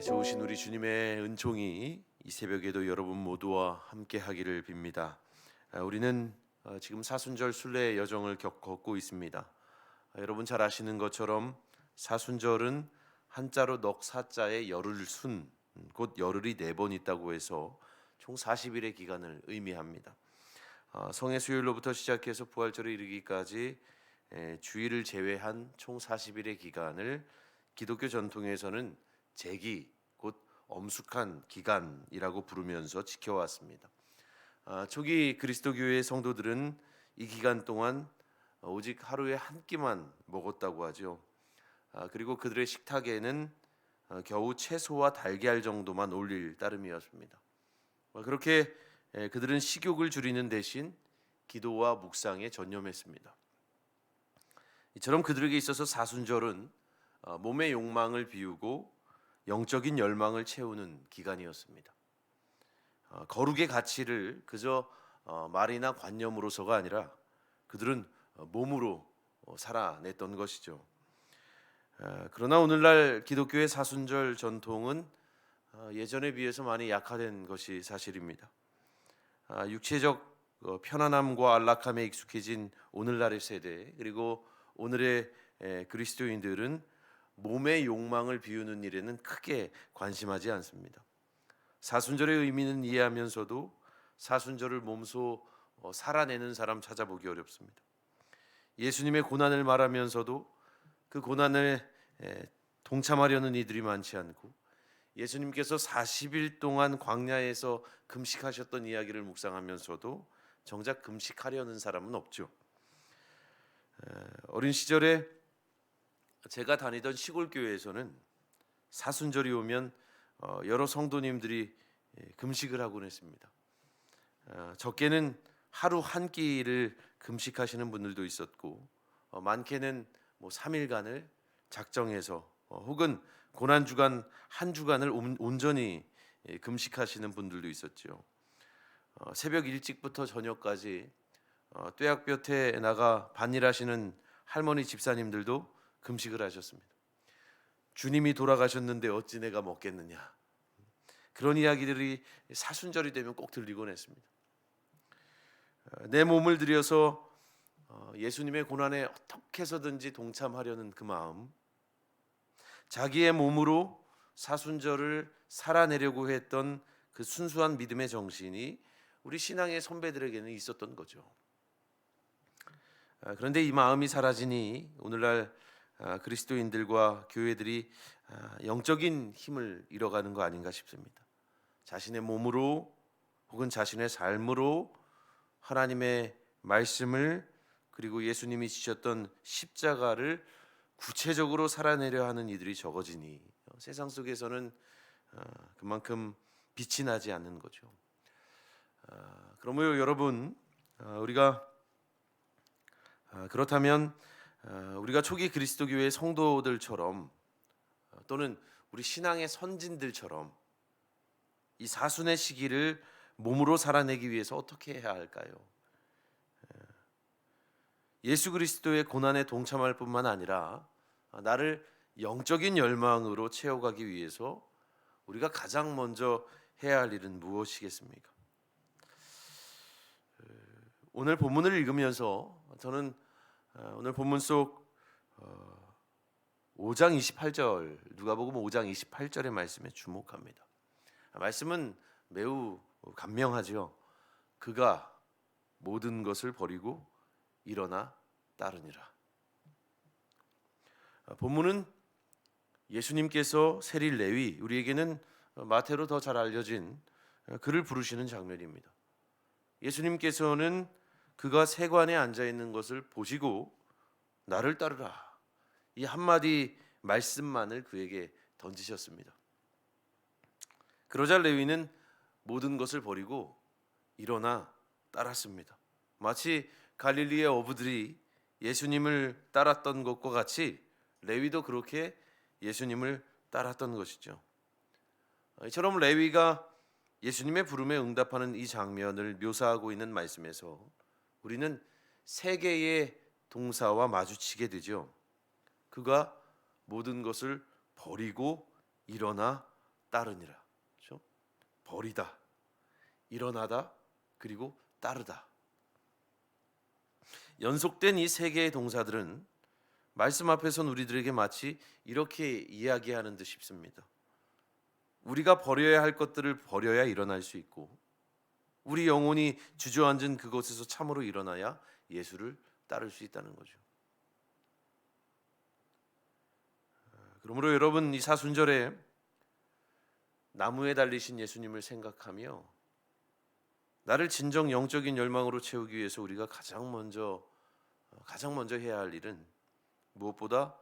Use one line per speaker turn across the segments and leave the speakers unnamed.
좋으신 우리 주님의 은총이 이 새벽에도 여러분 모두와 함께 하기를 빕니다. 우리는 지금 사순절 순례의 여정을 걷고 있습니다. 여러분 잘 아시는 것처럼 사순절은 한자로 넉사자의 열흘순, 곧 열흘이 4번 있다고 해서 총 40일의 기간을 의미합니다. 성의 수요일로부터 시작해서 부활절에 이르기까지 주일을 제외한 총 40일의 기간을 기독교 전통에서는 제기, 곧 엄숙한 기간이라고 부르면서 지켜왔습니다. 초기 그리스도교의 성도들은 이 기간 동안 오직 하루에 한 끼만 먹었다고 하죠. 그리고 그들의 식탁에는 겨우 채소와 달걀 정도만 올릴 따름이었습니다. 그렇게 그들은 식욕을 줄이는 대신 기도와 묵상에 전념했습니다. 이처럼 그들에게 있어서 사순절은 몸의 욕망을 비우고 영적인 열망을 채우는 기간이었습니다. 거룩의 가치를 그저 말이나 관념으로서가 아니라 그들은 몸으로 살아냈던 것이죠. 그러나 오늘날 기독교의 사순절 전통은 예전에 비해서 많이 약화된 것이 사실입니다. 육체적 편안함과 안락함에 익숙해진 오늘날의 세대, 그리고 오늘의 그리스도인들은 몸의 욕망을 비우는 일에는 크게 관심하지 않습니다. 사순절의 의미는 이해하면서도 사순절을 몸소 살아내는 사람 찾아보기 어렵습니다. 예수님의 고난을 말하면서도 그 고난에 동참하려는 이들이 많지 않고, 예수님께서 40일 동안 광야에서 금식하셨던 이야기를 묵상하면서도 정작 금식하려는 사람은 없죠. 어린 시절에 제가 다니던 시골 교회에서는 사순절이 오면 여러 성도님들이 금식을 하곤 했습니다. 적게는 하루 한 끼를 금식하시는 분들도 있었고, 많게는 3일간을 작정해서 혹은 고난 주간 한 주간을 온전히 금식하시는 분들도 있었죠. 새벽 일찍부터 저녁까지 뙤약볕에 나가 반일하시는 할머니 집사님들도 금식을 하셨습니다. 주님이 돌아가셨는데 어찌 내가 먹겠느냐, 그런 이야기들이 사순절이 되면 꼭 들리곤 했습니다. 내 몸을 들여서 예수님의 고난에 어떻게 해서든지 동참하려는 그 마음, 자기의 몸으로 사순절을 살아내려고 했던 그 순수한 믿음의 정신이 우리 신앙의 선배들에게는 있었던 거죠. 그런데 이 마음이 사라지니 오늘날 그리스도인들과 교회들이 영적인 힘을 잃어가는 거 아닌가 싶습니다. 자신의 몸으로 혹은 자신의 삶으로 하나님의 말씀을, 그리고 예수님이 지셨던 십자가를 구체적으로 살아내려 하는 이들이 적어지니 세상 속에서는 그만큼 빛이 나지 않는 거죠. 그러므로 여러분, 우리가 그렇다면 우리가 초기 그리스도교의 성도들처럼 또는 우리 신앙의 선진들처럼 이 사순의 시기를 몸으로 살아내기 위해서 어떻게 해야 할까요? 예수 그리스도의 고난에 동참할 뿐만 아니라 나를 영적인 열망으로 채워가기 위해서 우리가 가장 먼저 해야 할 일은 무엇이겠습니까? 오늘 본문을 읽으면서 저는 오늘 본문 속 5장 28절, 누가복음 5장 28절의 말씀에 주목합니다. 말씀은 매우 감명하죠. 그가 모든 것을 버리고 일어나 따르니라. 본문은 예수님께서 세릴 레위, 우리에게는 마태로 더 잘 알려진 그를 부르시는 장면입니다. 예수님께서는 그가 세관에 앉아 있는 것을 보시고 나를 따르라, 이 한마디 말씀만을 그에게 던지셨습니다. 그러자 레위는 모든 것을 버리고 일어나 따랐습니다. 마치 갈릴리의 어부들이 예수님을 따랐던 것과 같이 레위도 그렇게 예수님을 따랐던 것이죠. 이처럼 레위가 예수님의 부름에 응답하는 이 장면을 묘사하고 있는 말씀에서 우리는 세 개의 동사와 마주치게 되죠. 그가 모든 것을 버리고 일어나 따르니라. 그렇죠? 버리다, 일어나다, 그리고 따르다. 연속된 이 세 개의 동사들은 말씀 앞에선 우리들에게 마치 이렇게 이야기하는 듯 싶습니다. 우리가 버려야 할 것들을 버려야 일어날 수 있고, 우리 영혼이 주저앉은 그곳에서 참으로 일어나야 예수를 따를 수 있다는 거죠. 그러므로 여러분, 이 사순절에 나무에 달리신 예수님을 생각하며 나를 진정 영적인 열망으로 채우기 위해서 우리가 가장 먼저 해야 할 일은 무엇보다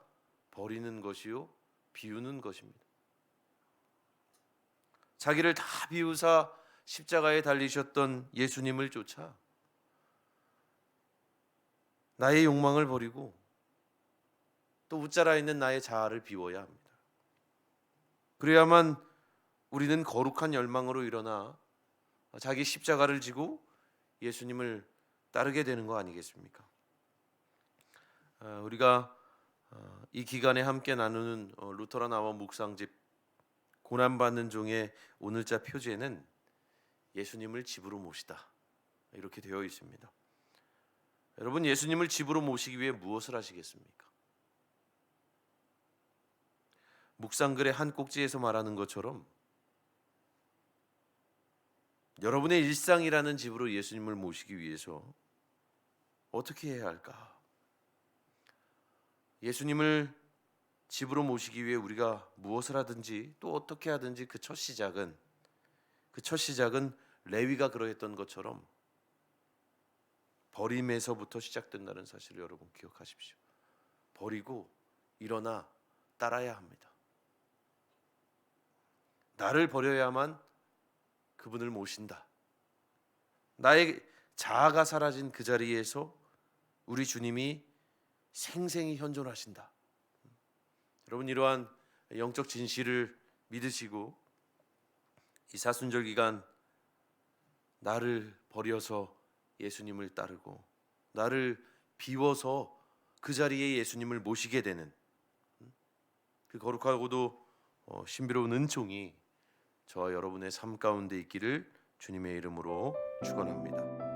버리는 것이요 비우는 것입니다. 자기를 다 비우사 십자가에 달리셨던 예수님을 쫓아 나의 욕망을 버리고 또 웃자라 있는 나의 자아를 비워야 합니다. 그래야만 우리는 거룩한 열망으로 일어나 자기 십자가를 지고 예수님을 따르게 되는 거 아니겠습니까? 우리가 이 기간에 함께 나누는 루터란 아워 묵상집 고난받는 종의 오늘자 표제는 예수님을 집으로 모시다 이렇게 되어 있습니다. 여러분, 예수님을 집으로 모시기 위해 무엇을 하시겠습니까? 묵상글의 한 꼭지에서 말하는 것처럼 여러분의 일상이라는 집으로 예수님을 모시기 위해서 어떻게 해야 할까? 예수님을 집으로 모시기 위해 우리가 무엇을 하든지 또 어떻게 하든지 그 첫 시작은 레위가 그러했던 것처럼 버림에서부터 시작된다는 사실을 여러분 기억하십시오. 버리고 일어나 따라야 합니다. 나를 버려야만 그분을 모신다. 나의 자아가 사라진 그 자리에서 우리 주님이 생생히 현존하신다. 여러분, 이러한 영적 진실을 믿으시고 이 사순절 기간 나를 버려서 예수님을 따르고 나를 비워서 그 자리에 예수님을 모시게 되는 그 거룩하고도 신비로운 은총이 저와 여러분의 삶 가운데 있기를 주님의 이름으로 축원합니다.